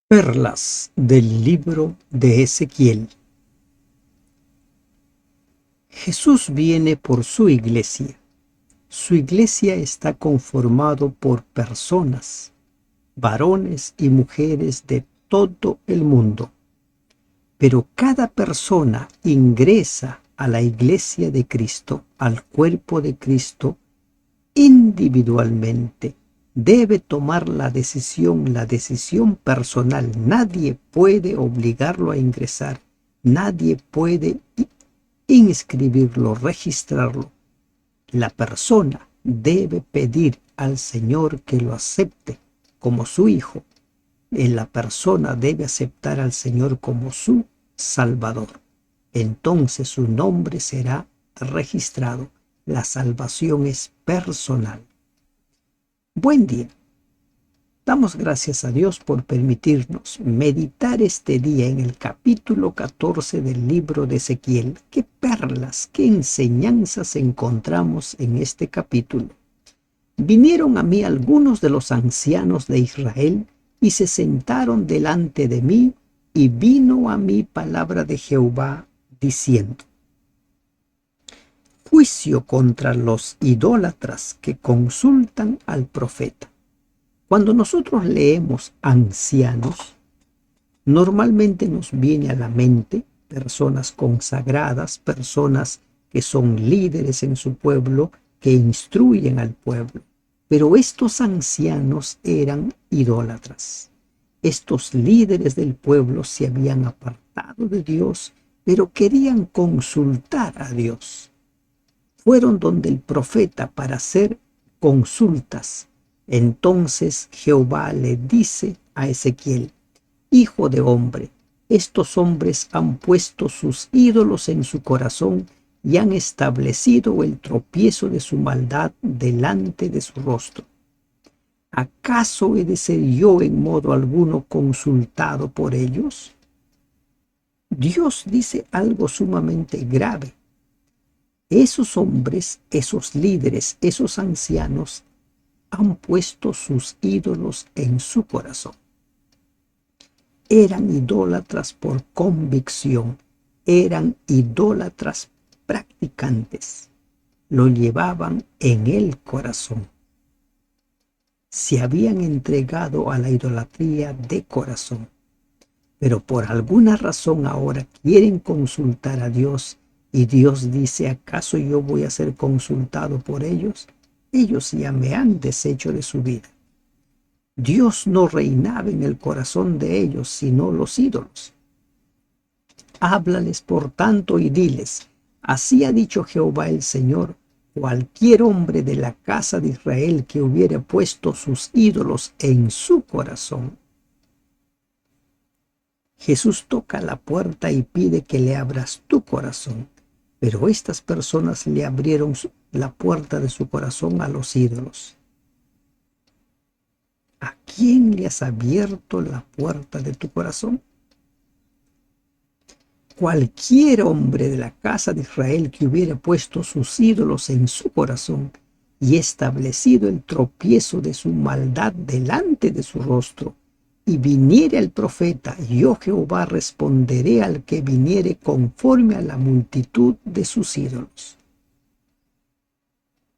Perlas del libro de Ezequiel. Jesús viene por su iglesia. Su iglesia está conformado por personas, varones y mujeres de todo el mundo. Pero cada persona ingresa a la iglesia de Cristo, al cuerpo de Cristo, individualmente. Debe tomar la decisión personal. Nadie puede obligarlo a ingresar. Nadie puede inscribirlo, registrarlo. La persona debe pedir al Señor que lo acepte como su hijo. La persona debe aceptar al Señor como su Salvador. Entonces su nombre será registrado. La salvación es personal. Buen día. Damos gracias a Dios por permitirnos meditar este día en el capítulo 14 del libro de Ezequiel. Qué perlas, qué enseñanzas encontramos en este capítulo. Vinieron a mí algunos de los ancianos de Israel y se sentaron delante de mí, y vino a mí palabra de Jehová diciendo: juicio contra los idólatras que consultan al profeta. Cuando nosotros leemos ancianos, normalmente nos viene a la mente personas consagradas, personas que son líderes en su pueblo, que instruyen al pueblo. Pero estos ancianos eran idólatras. Estos líderes del pueblo se habían apartado de Dios, pero querían consultar a Dios. Fueron donde el profeta para hacer consultas. Entonces Jehová le dice a Ezequiel: hijo de hombre, estos hombres han puesto sus ídolos en su corazón y han establecido el tropiezo de su maldad delante de su rostro. ¿Acaso he de ser yo en modo alguno consultado por ellos? Dios dice algo sumamente grave. Esos hombres, esos líderes, esos ancianos han puesto sus ídolos en su corazón. Eran idólatras por convicción, eran idólatras practicantes, lo llevaban en el corazón. Se habían entregado a la idolatría de corazón, pero por alguna razón ahora quieren consultar a Dios, y Dios dice: ¿acaso yo voy a ser consultado por ellos? Ellos ya me han deshecho de su vida. Dios no reinaba en el corazón de ellos, sino los ídolos. Háblales por tanto y diles: así ha dicho Jehová el Señor: cualquier hombre de la casa de Israel que hubiere puesto sus ídolos en su corazón. Jesús toca la puerta y pide que le abras tu corazón, pero estas personas le abrieron la puerta de su corazón a los ídolos. ¿A quién le has abierto la puerta de tu corazón? Cualquier hombre de la casa de Israel que hubiera puesto sus ídolos en su corazón y establecido el tropiezo de su maldad delante de su rostro, y viniere el profeta, yo Jehová responderé al que viniere conforme a la multitud de sus ídolos.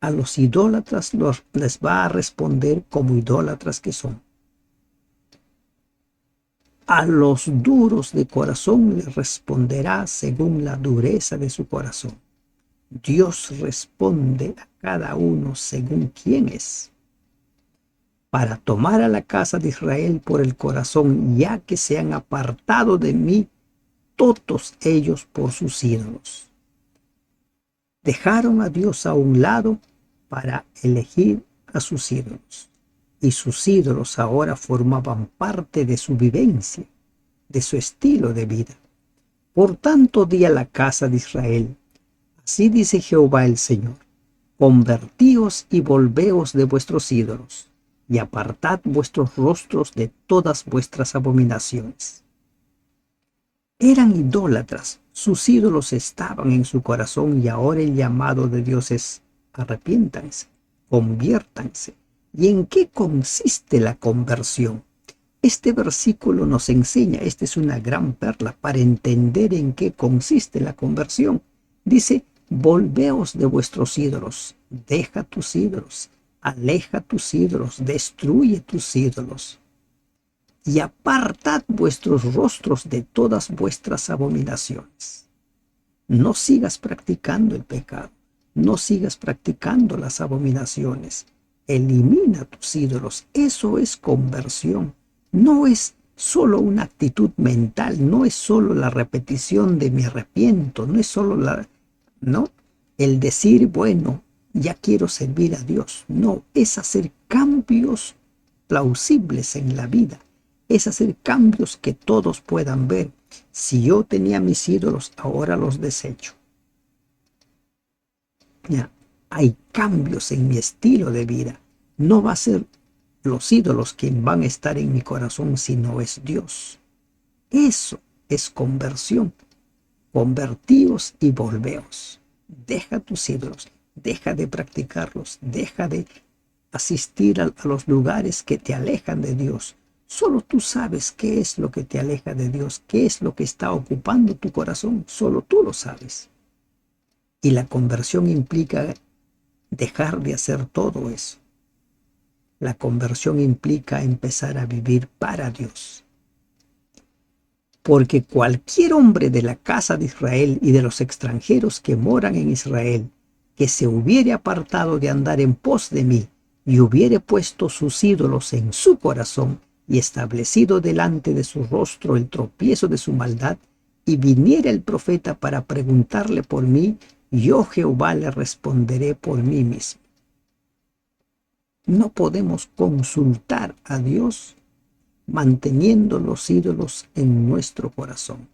A los idólatras les va a responder como idólatras que son. A los duros de corazón les responderá según la dureza de su corazón. Dios responde a cada uno según quién es. Para tomar a la casa de Israel por el corazón, ya que se han apartado de mí todos ellos por sus ídolos. Dejaron a Dios a un lado para elegir a sus ídolos. Y sus ídolos ahora formaban parte de su vivencia, de su estilo de vida. Por tanto, di a la casa de Israel: así dice Jehová el Señor: convertíos y volveos de vuestros ídolos, y apartad vuestros rostros de todas vuestras abominaciones. Eran idólatras, sus ídolos estaban en su corazón, y ahora el llamado de Dios es: arrepiéntanse, conviértanse. ¿Y en qué consiste la conversión? Este versículo nos enseña, esta es una gran perla para entender en qué consiste la conversión. Dice, volveos de vuestros ídolos, deja tus ídolos, aleja tus ídolos, destruye tus ídolos y apartad vuestros rostros de todas vuestras abominaciones. No sigas practicando el pecado, no sigas practicando las abominaciones. Elimina tus ídolos, eso es conversión. No es solo una actitud mental, no es solo la repetición de me arrepiento, no es solo no, el decir, bueno, ya quiero servir a Dios. No, es hacer cambios plausibles en la vida, es hacer cambios que todos puedan ver. Si yo tenía mis ídolos, ahora los desecho. Ya, hay cambios en mi estilo de vida. No va a ser los ídolos quienes van a estar en mi corazón, sino es Dios. Eso es conversión. Convertíos y volveos. Deja tus ídolos, deja de practicarlos, deja de asistir a los lugares que te alejan de Dios. Solo tú sabes qué es lo que te aleja de Dios, qué es lo que está ocupando tu corazón, solo tú lo sabes. Y la conversión implica dejar de hacer todo eso. La conversión implica empezar a vivir para Dios. Porque cualquier hombre de la casa de Israel y de los extranjeros que moran en Israel, que se hubiere apartado de andar en pos de mí y hubiere puesto sus ídolos en su corazón y establecido delante de su rostro el tropiezo de su maldad, y viniera el profeta para preguntarle por mí, yo Jehová le responderé por mí mismo. No podemos consultar a Dios manteniendo los ídolos en nuestro corazón.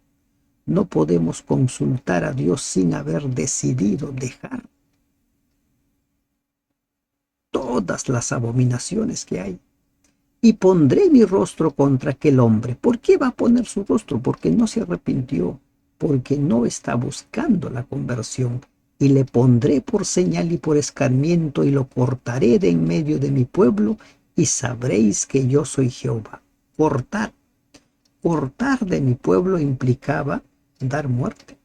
No podemos consultar a Dios sin haber decidido dejar todas las abominaciones que hay. Y pondré mi rostro contra aquel hombre. ¿Por qué va a poner su rostro? Porque no se arrepintió, porque no está buscando la conversión. Y le pondré por señal y por escarmiento, y lo cortaré de en medio de mi pueblo, y sabréis que yo soy Jehová. Cortar. Cortar de mi pueblo implicaba dar muerte.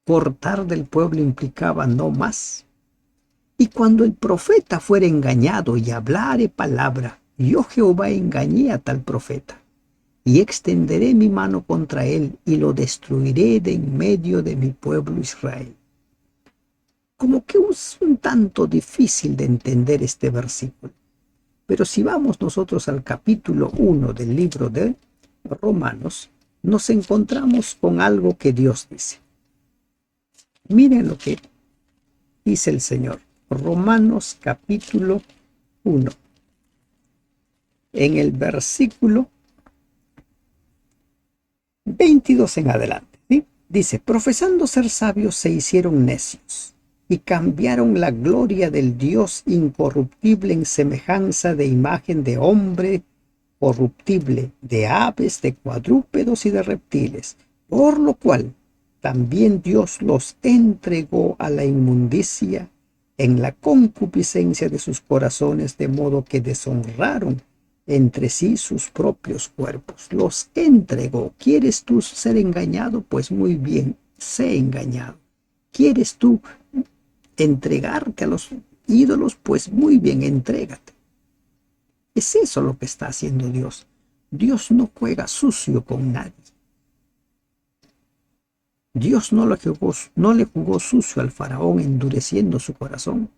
Cortar del pueblo implicaba no más. Y cuando el profeta fuera engañado y hablare palabra, yo Jehová engañé a tal profeta, y extenderé mi mano contra él, y lo destruiré de en medio de mi pueblo Israel. Como que es un tanto difícil de entender este versículo. Pero si vamos nosotros al capítulo 1 del libro de Romanos, nos encontramos con algo que Dios dice. Miren lo que dice el Señor. Romanos capítulo 1. En el versículo 22 en adelante, ¿sí? Dice, profesando ser sabios se hicieron necios y cambiaron la gloria del Dios incorruptible en semejanza de imagen de hombre corruptible, de aves, de cuadrúpedos y de reptiles, por lo cual también Dios los entregó a la inmundicia en la concupiscencia de sus corazones, de modo que deshonraron entre sí sus propios cuerpos. Los entregó. ¿Quieres tú ser engañado? Pues muy bien, sé engañado. ¿Quieres tú entregarte a los ídolos? Pues muy bien, entrégate. Es eso lo que está haciendo Dios. Dios no juega sucio con nadie. Dios no le jugó sucio al faraón endureciendo su corazón.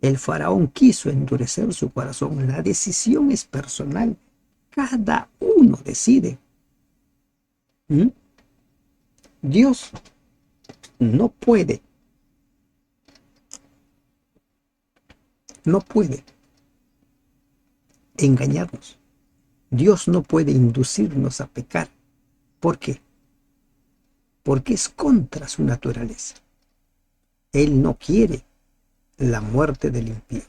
El faraón quiso endurecer su corazón. La decisión es personal. Cada uno decide. Dios no puede engañarnos. Dios no puede inducirnos a pecar. ¿Por qué? Porque es contra su naturaleza. Él no quiere la muerte del impío.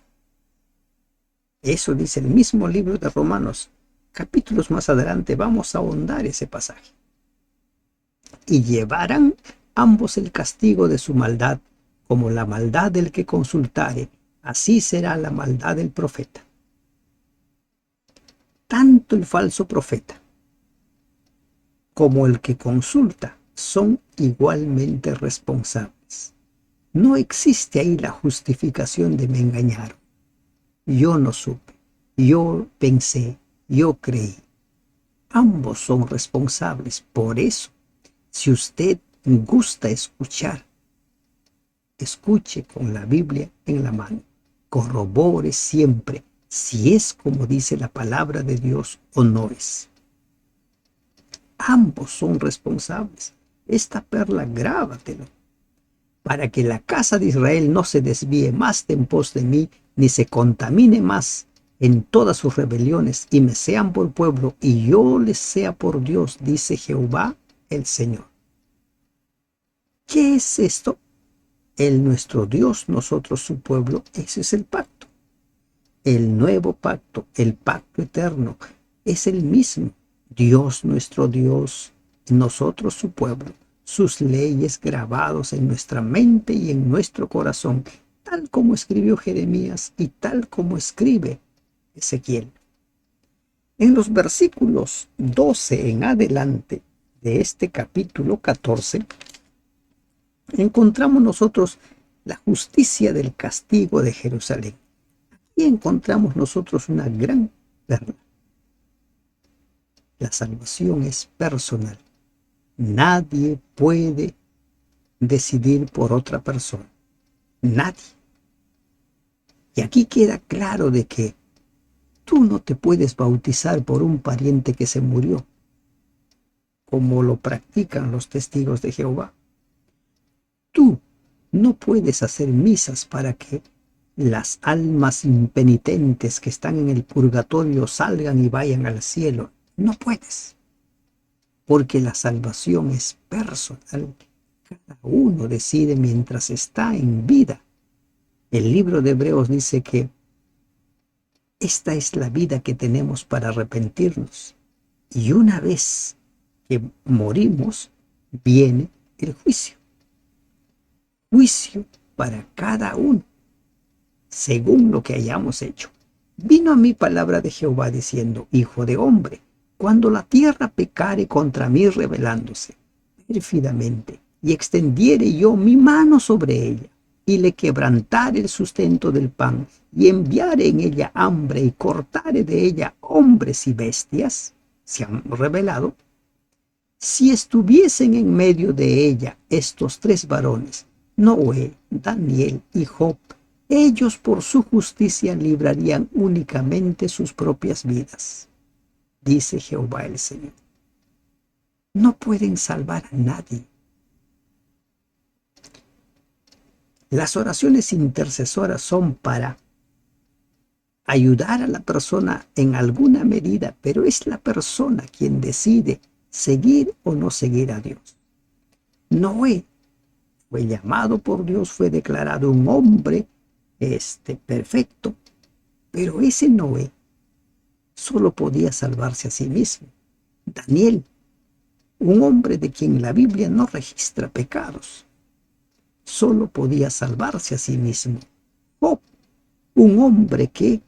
Eso dice el mismo libro de Romanos. Capítulos más adelante vamos a ahondar ese pasaje. Y llevarán ambos el castigo de su maldad, como la maldad del que consultare, así será la maldad del profeta. Tanto el falso profeta como el que consulta son igualmente responsables. No existe ahí la justificación de me engañaron. Yo no supe, yo pensé, yo creí. Ambos son responsables. Por eso, si usted gusta escuchar, escuche con la Biblia en la mano. Corrobore siempre si es como dice la palabra de Dios o no es. Ambos son responsables. Esta perla grábatelo, para que la casa de Israel no se desvíe más en pos de mí, ni se contamine más en todas sus rebeliones, y me sean por pueblo, y yo les sea por Dios, dice Jehová el Señor. ¿Qué es esto? El nuestro Dios, nosotros su pueblo, ese es el pacto. El nuevo pacto, el pacto eterno, es el mismo. Dios nuestro Dios, nosotros su pueblo, sus leyes grabados en nuestra mente y en nuestro corazón, tal como escribió Jeremías y tal como escribe Ezequiel. En los versículos 12 en adelante de este capítulo 14, encontramos nosotros la justicia del castigo de Jerusalén. Y encontramos nosotros una gran perla. La salvación es personal. Nadie puede decidir por otra persona. Nadie. Y aquí queda claro de que tú no te puedes bautizar por un pariente que se murió, como lo practican los testigos de Jehová. Tú no puedes hacer misas para que las almas impenitentes que están en el purgatorio salgan y vayan al cielo. No puedes, porque la salvación es personal. Cada uno decide mientras está en vida. El libro de Hebreos dice que esta es la vida que tenemos para arrepentirnos. Y una vez que morimos, viene el juicio. Juicio para cada uno, según lo que hayamos hecho. Vino a mí palabra de Jehová diciendo: Hijo de hombre, cuando la tierra pecare contra mí rebelándose pérfidamente, y extendiere yo mi mano sobre ella, y le quebrantare el sustento del pan, y enviare en ella hambre, y cortare de ella hombres y bestias, se han rebelado, si estuviesen en medio de ella estos tres varones, Noé, Daniel y Job, ellos por su justicia librarían únicamente sus propias vidas, dice Jehová el Señor. No pueden salvar a nadie. Las oraciones intercesoras son para ayudar a la persona en alguna medida, pero es la persona quien decide seguir o no seguir a Dios. Noé fue llamado por Dios, fue declarado un hombre perfecto, pero ese Noé solo podía salvarse a sí mismo. Daniel, un hombre de quien la Biblia no registra pecados, solo podía salvarse a sí mismo. Job, un hombre que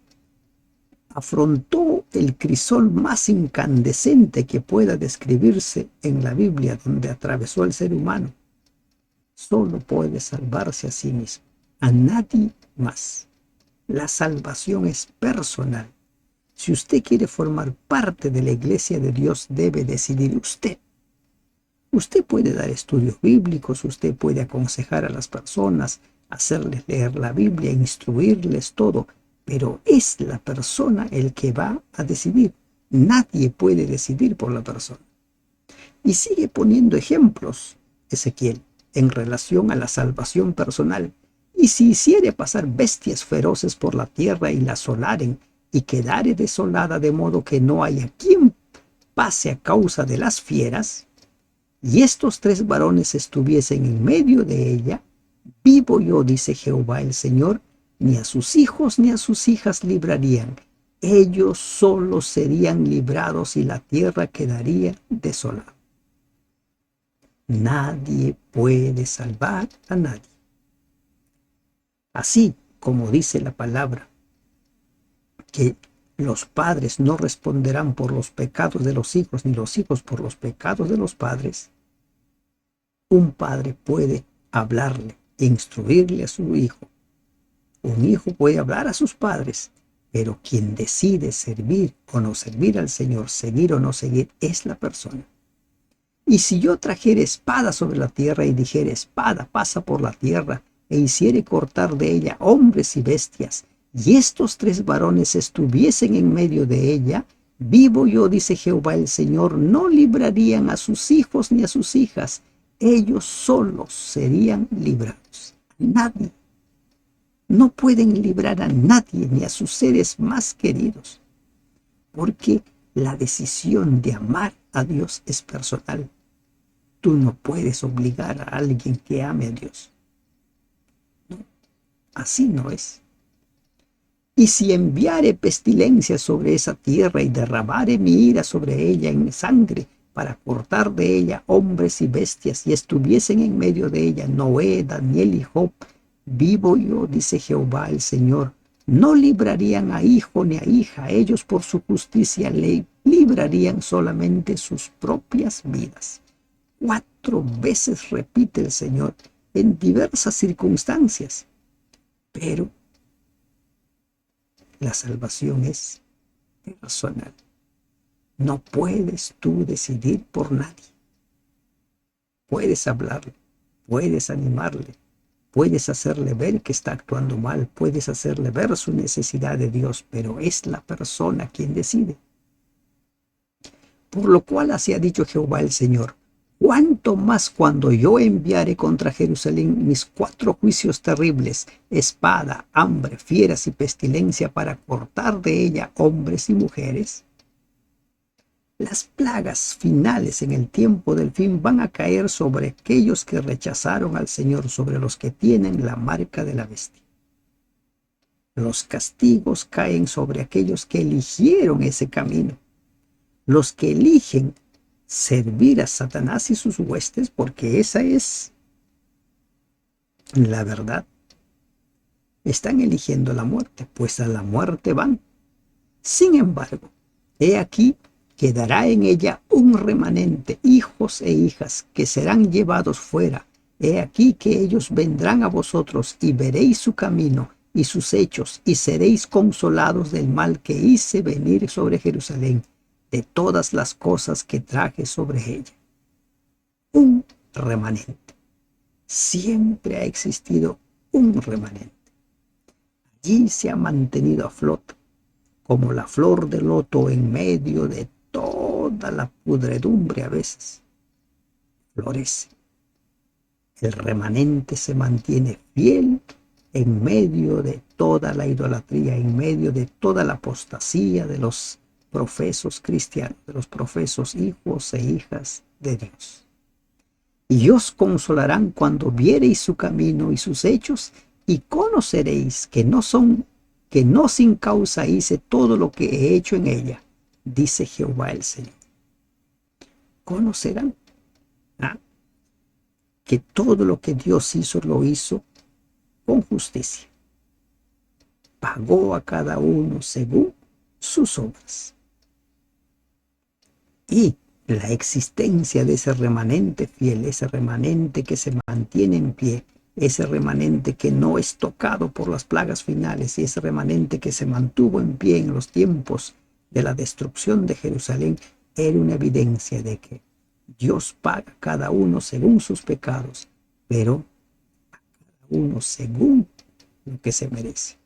afrontó el crisol más incandescente que pueda describirse en la Biblia, donde atravesó el ser humano, solo puede salvarse a sí mismo, a nadie más. La salvación es personal. Si usted quiere formar parte de la iglesia de Dios, debe decidir usted. Usted puede dar estudios bíblicos, usted puede aconsejar a las personas, hacerles leer la Biblia, instruirles todo, pero es la persona el que va a decidir. Nadie puede decidir por la persona. Y sigue poniendo ejemplos, Ezequiel, en relación a la salvación personal. Y si hiciere pasar bestias feroces por la tierra y la asolaren, y quedare desolada de modo que no haya quien pase a causa de las fieras, y estos tres varones estuviesen en medio de ella, vivo yo, dice Jehová el Señor, ni a sus hijos ni a sus hijas librarían. Ellos solo serían librados y la tierra quedaría desolada. Nadie puede salvar a nadie. Así como dice la palabra, que Los padres no responderán por los pecados de los hijos, ni los hijos por los pecados de los padres. Un padre puede hablarle, instruirle a su hijo. Un hijo puede hablar a sus padres, pero quien decide servir o no servir al Señor, seguir o no seguir, es la persona. Y si yo trajere espada sobre la tierra y dijere: espada pasa por la tierra, e hiciere cortar de ella hombres y bestias, y estos 3 varones estuviesen en medio de ella, vivo yo, dice Jehová el Señor, no librarían a sus hijos ni a sus hijas, ellos solos serían librados. Nadie. No pueden librar a nadie, ni a sus seres más queridos, porque la decisión de amar a Dios es personal. Tú no puedes obligar a alguien que ame a Dios. No, así no es. Y si enviare pestilencia sobre esa tierra y derramare mi ira sobre ella en sangre, para cortar de ella hombres y bestias, y estuviesen en medio de ella Noé, Daniel y Job, vivo yo, dice Jehová el Señor, no librarían a hijo ni a hija, ellos por su justicia le librarían solamente sus propias vidas. 4 veces repite el Señor en diversas circunstancias, pero la salvación es personal. No puedes tú decidir por nadie. Puedes hablarle, puedes animarle, puedes hacerle ver que está actuando mal, puedes hacerle ver su necesidad de Dios, pero es la persona quien decide. Por lo cual así ha dicho Jehová el Señor: cuánto más cuando yo enviare contra Jerusalén mis 4 juicios terribles, espada, hambre, fieras y pestilencia, para cortar de ella hombres y mujeres. Las plagas finales en el tiempo del fin van a caer sobre aquellos que rechazaron al Señor, sobre los que tienen la marca de la bestia. Los castigos caen sobre aquellos que eligieron ese camino, los que eligen servir a Satanás y sus huestes, porque esa es la verdad. Están eligiendo la muerte, pues a la muerte van. Sin embargo, he aquí, quedará en ella un remanente, hijos e hijas, que serán llevados fuera. He aquí que ellos vendrán a vosotros, y veréis su camino y sus hechos, y seréis consolados del mal que hice venir sobre Jerusalén, de todas las cosas que traje sobre ella. Un remanente. Siempre ha existido un remanente. Allí se ha mantenido a flote, como la flor de loto en medio de toda la pudredumbre. A veces florece. El remanente se mantiene fiel en medio de toda la idolatría, en medio de toda la apostasía de los profesos cristianos, de los profesos hijos e hijas de Dios. Y os consolarán cuando viereis su camino y sus hechos, y conoceréis que no sin causa hice todo lo que he hecho en ella, dice Jehová el Señor. Conocerán que todo lo que Dios hizo, lo hizo con justicia. Pagó a cada uno según sus obras. Y la existencia de ese remanente fiel, ese remanente que se mantiene en pie, ese remanente que no es tocado por las plagas finales, y ese remanente que se mantuvo en pie en los tiempos de la destrucción de Jerusalén, era una evidencia de que Dios paga a cada uno según sus pecados, pero a cada uno según lo que se merece.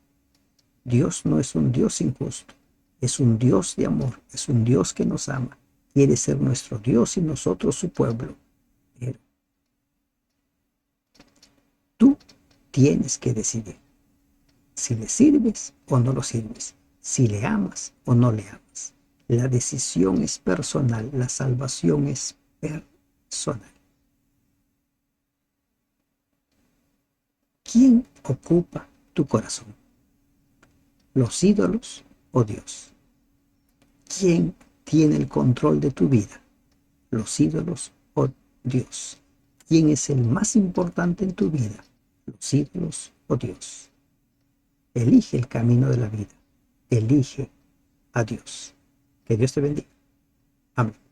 Dios no es un Dios injusto, es un Dios de amor, es un Dios que nos ama, quiere ser nuestro Dios y nosotros su pueblo. Pero tú tienes que decidir si le sirves o no lo sirves, si le amas o no le amas. La decisión es personal, la salvación es personal. ¿Quién ocupa tu corazón? ¿Los ídolos o Dios? ¿Quién tiene el control de tu vida? ¿Los ídolos o Dios? ¿Quién es el más importante en tu vida? ¿Los ídolos o Dios? Elige el camino de la vida. Elige a Dios. Que Dios te bendiga. Amén.